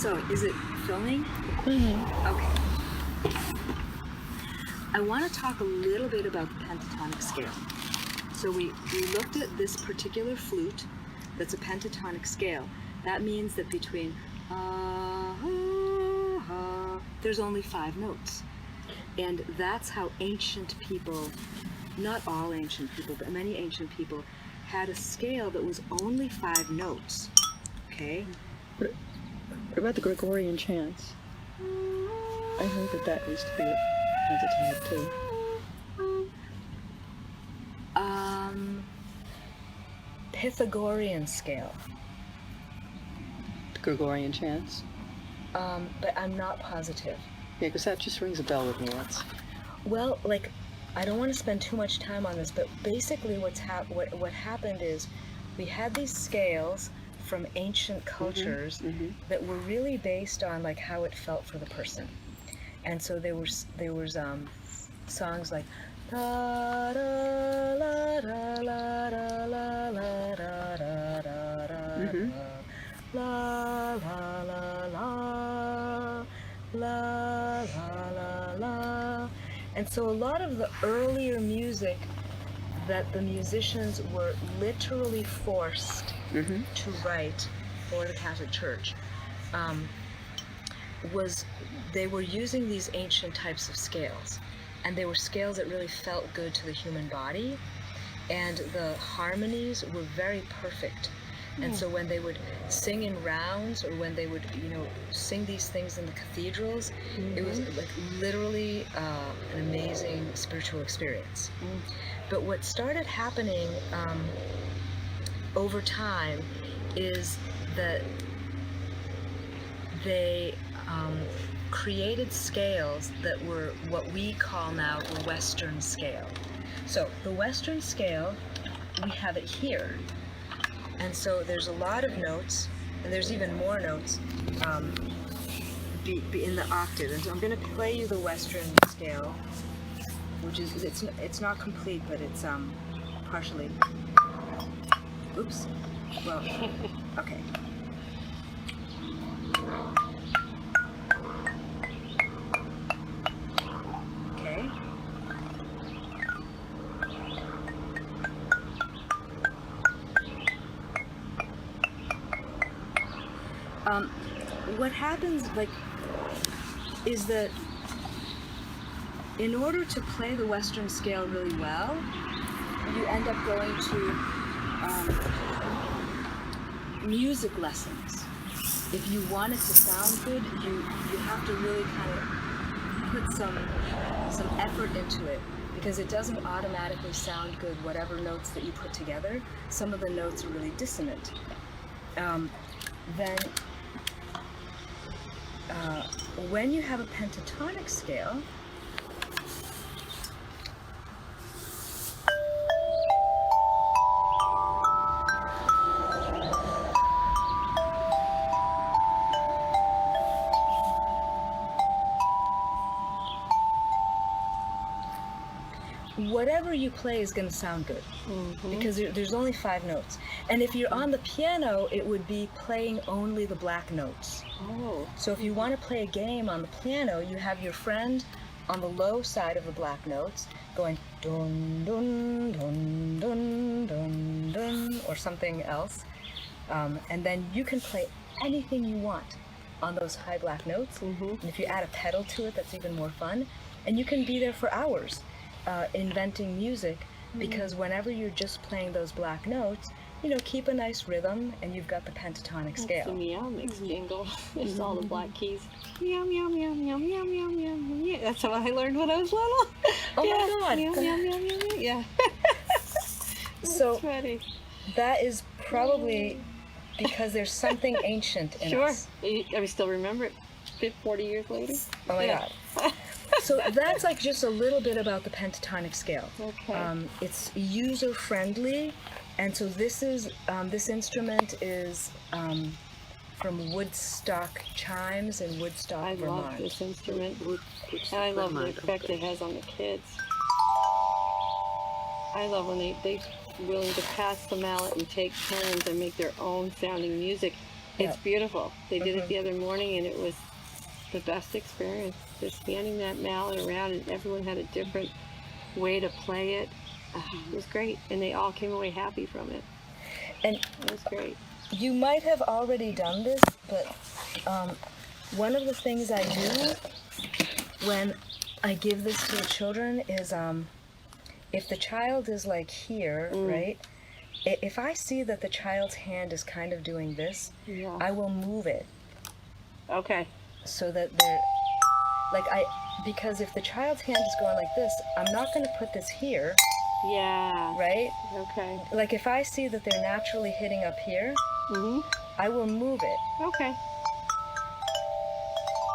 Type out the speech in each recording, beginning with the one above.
So, is it filming? Mm-hmm. Okay. I want to talk a little bit about the pentatonic scale. So we looked at this particular flute that's a pentatonic scale. That means that between there's only 5 notes. And that's how ancient people, not all ancient people, but many ancient people, had a scale that was only 5 notes. Okay? What about the Gregorian chants? I heard that used to be pentatonic too. Pythagorean scale. The Gregorian chants? But I'm not positive. Yeah, because that just rings a bell with me. Well, like, I don't want to spend too much time on this, but basically what happened is we had these scales from ancient cultures that were really based on like how it felt for the person. And so there was songs like la da la da la da la la da da da da la la la la la la la. And so a lot of the earlier music that the musicians were literally forced to write for the Catholic Church they were using these ancient types of scales, and they were scales that really felt good to the human body, and the harmonies were very perfect. And so when they would sing in rounds, or when they would, sing these things in the cathedrals, it was like literally an amazing spiritual experience. But what started happening over time is that they created scales that were what we call now the Western scale. So the Western scale, we have it here. And so there's a lot of notes, and there's even more notes be in the octave. And so I'm going to play you the Western scale, which is, it's not complete, but it's partially. Oops. Well, okay. Okay. What happens, is that in order to play the Western scale really well, you end up going to music lessons. If you want it to sound good, you have to really kind of put some effort into it, because it doesn't automatically sound good, whatever notes that you put together. Some of the notes are really dissonant. Then when you have a pentatonic scale, whatever you play is going to sound good, because there's only 5 notes. And if you're on the piano, it would be playing only the black notes. So if you want to play a game on the piano, you have your friend on the low side of the black notes going dun dun dun dun dun dun, or something else, and then you can play anything you want on those high black notes. And if you add a pedal to it, that's even more fun. And you can be there for hours inventing music, because whenever you're just playing those black notes, keep a nice rhythm, and you've got the pentatonic scale. It's the meow mix jingle. It's all the black keys. Meow, meow, meow, meow, meow, meow, meow, meow. That's what I learned when I was little. Oh my God. Meow, meow, meow, meow, meow. Yeah. So funny. that is probably because there's something ancient in us. I still remember it 40 years later. Oh my God. So that's just a little bit about the pentatonic scale. Okay. It's user friendly, and so this instrument is from Woodstock Chimes in Woodstock, Vermont. I love this instrument, and I love the effect it has on the kids. I love when they willing to pass the mallet and take turns and make their own sounding music It's Yeah. beautiful. They did it the other morning, and it was the best experience. Just handing that mallet around, and everyone had a different way to play it. It was great, and they all came away happy from it. And It was great. you might have already done this, but one of the things I do when I give this to the children is if the child is like here, right? If I see that the child's hand is kind of doing this, Yeah. I will move it Okay. so that they're because if the child's hand is going like this, I'm not going to put this here, Yeah. right? Okay. Like if I see that they're naturally hitting up here, I will move it. Okay.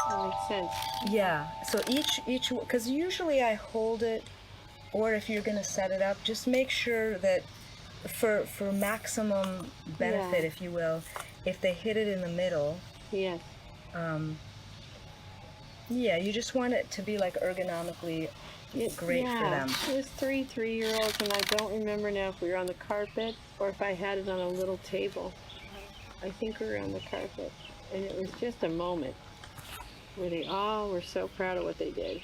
That makes sense. Yeah. So each because usually I hold it, or if you're going to set it up, just make sure that for maximum benefit, Yeah. if you will, if they hit it in the middle, Yes. yeah, you just want it to be like ergonomically great for them. It was 3 3-year-olds, and I don't remember now if we were on the carpet or if I had it on a little table. I think we were on the carpet, and it was just a moment where they all were so proud of what they did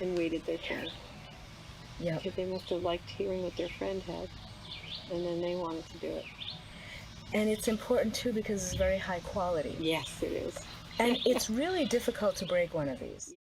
and waited their turn. Yeah. Because they must have liked hearing what their friend had, and then they wanted to do it. And it's important too because it's very high quality. Yes, it is. And it's really difficult to break one of these.